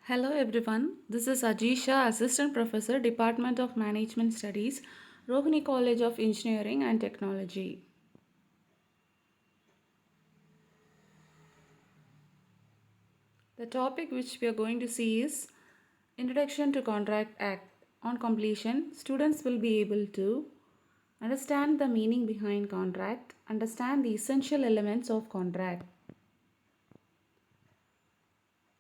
Hello everyone, this is Ajisha, Assistant Professor, Department of Management Studies, Rohini College of Engineering and Technology. The topic which we are going to see is Introduction to Contract Act. On completion, students will be able to understand the meaning behind contract, understand the essential elements of contract.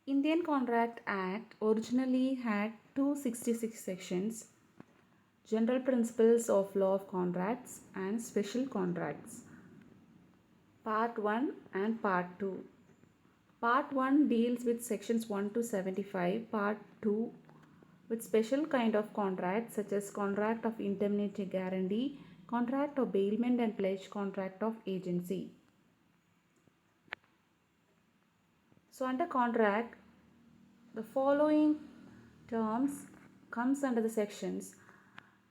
Indian Contract Act originally had 266 sections. General Principles of Law of Contracts and Special Contracts. Part 1 and Part 2. Part 1 deals with sections 1 to 75. Part 2 with special kind of contracts such as contract of indemnity guarantee, contract of bailment and pledge, contract of agency. So under contract, the following terms comes under the sections.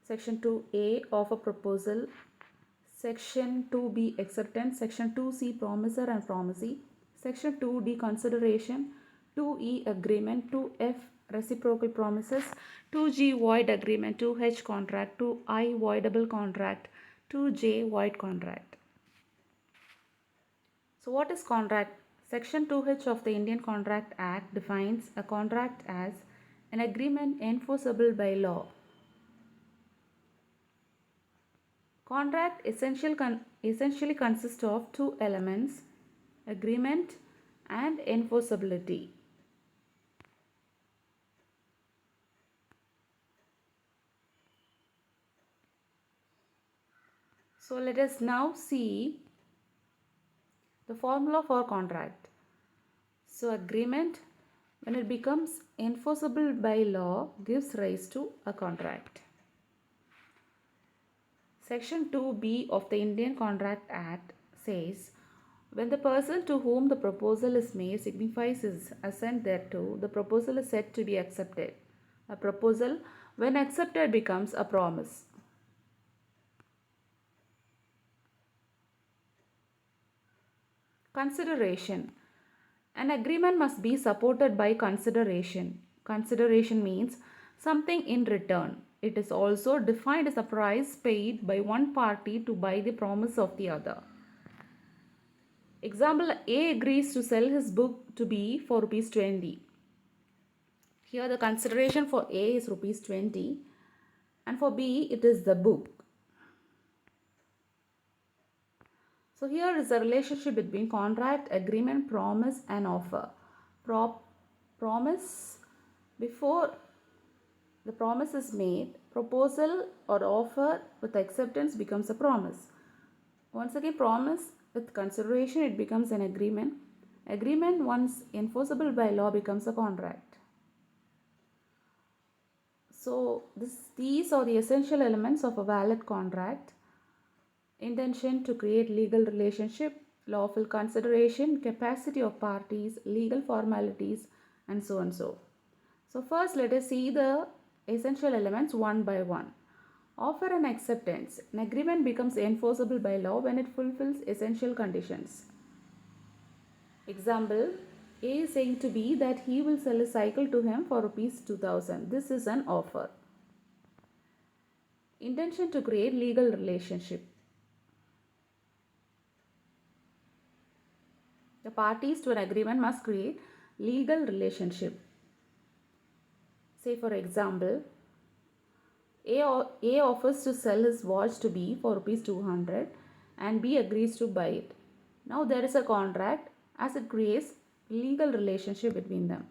Section 2A offer proposal, Section 2B acceptance, Section 2C promisor and promisee, Section 2D consideration, 2E agreement, 2F reciprocal promises, 2G void agreement, 2H contract, 2I voidable contract, 2J void contract. So what is contract? Section 2H of the Indian Contract Act defines a contract as an agreement enforceable by law. Contract essentially consists of two elements, agreement and enforceability. So let us now see the formula for contract. So agreement, when it becomes enforceable by law, gives rise to a contract. Section 2B of the Indian Contract Act says, when the person to whom the proposal is made signifies his assent thereto, the proposal is said to be accepted. A proposal, when accepted, becomes a promise. Consideration. An agreement must be supported by consideration. Consideration means something in return. It is also defined as a price paid by one party to buy the promise of the other. Example, A agrees to sell his book to B for rupees 20. Here the consideration for A is rupees 20 and for B it is the book. So here is the relationship between contract, agreement, promise and offer. Promise, before the promise is made, proposal or offer with acceptance becomes a promise. Once again, promise with consideration, it becomes an agreement. Agreement, once enforceable by law, becomes a contract. So these are the essential elements of a valid contract. Intention to create legal relationship, lawful consideration, capacity of parties, legal formalities, and so and so. So first let us see the essential elements one by one. Offer and acceptance. An agreement becomes enforceable by law when it fulfills essential conditions. Example, A is saying to B that he will sell a cycle to him for rupees 2000. This is an offer. Intention to create legal relationship. The parties to an agreement must create legal relationship. Say for example, A offers to sell his watch to B for rupees 200 and B agrees to buy it. Now there is a contract as it creates legal relationship between them.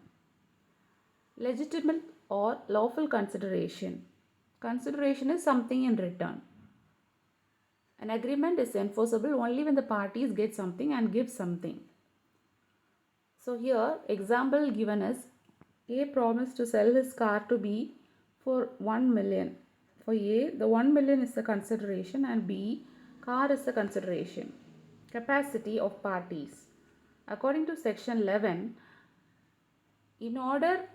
Legitimate or lawful consideration. Consideration is something in return. An agreement is enforceable only when the parties get something and give something. So here example given is A promised to sell his car to B for 1 million. For A, the 1 million is the consideration and B, car is the consideration. Capacity of parties. According to section 11, in order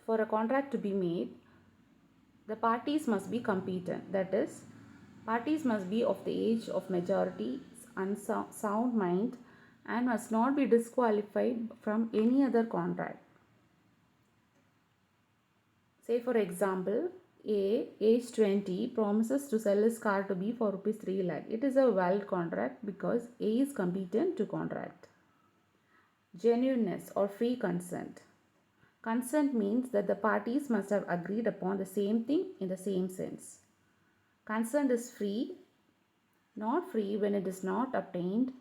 for a contract to be made, the parties must be competent. That is, parties must be of the age of majority, sound mind, and must not be disqualified from any other contract. Say for example, A, age 20, promises to sell his car to B for rupees 3 lakh. It is a valid contract because A is competent to contract. Genuineness or free consent. Consent means that the parties must have agreed upon the same thing in the same sense. Consent is free, not free when it is not obtained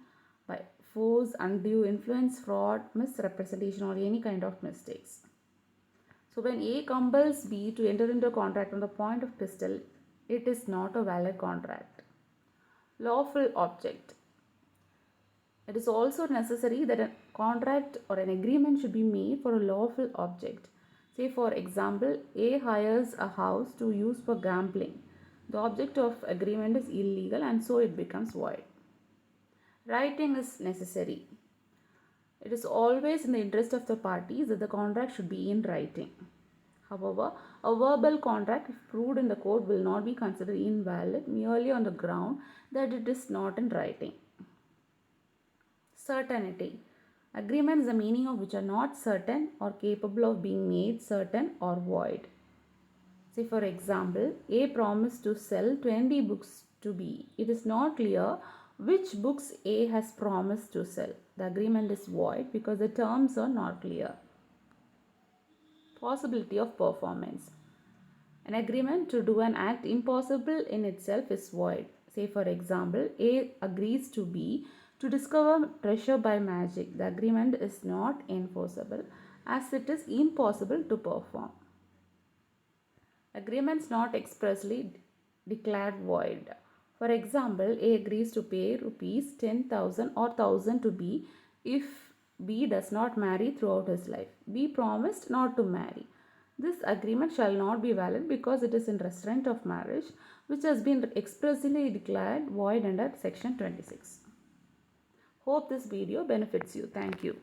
by force, undue influence, fraud, misrepresentation, or any kind of mistakes. So when A compels B to enter into a contract on the point of pistol, it is not a valid contract. Lawful object. It is also necessary that a contract or an agreement should be made for a lawful object. Say for example, A hires a house to use for gambling. The object of agreement is illegal and so it becomes void. Writing is necessary. It is always in the interest of the parties that the contract should be in writing. However, a verbal contract, if proved in the court, will not be considered invalid merely on the ground that it is not in writing. Certainty. Agreements, the meaning of which are not certain or capable of being made certain or void. Say for example, A promised to sell 20 books to B. It is not clear which books A has promised to sell. The agreement is void because the terms are not clear. Possibility of performance. An agreement to do an act impossible in itself is void. Say for example, A agrees to B to discover treasure by magic. The agreement is not enforceable as it is impossible to perform. Agreements not expressly declared void. For example, A agrees to pay rupees 10,000 or 1,000 to B if B does not marry throughout his life. B promised not to marry. This agreement shall not be valid because it is in restraint of marriage, which has been expressly declared void under section 26. Hope this video benefits you. Thank you.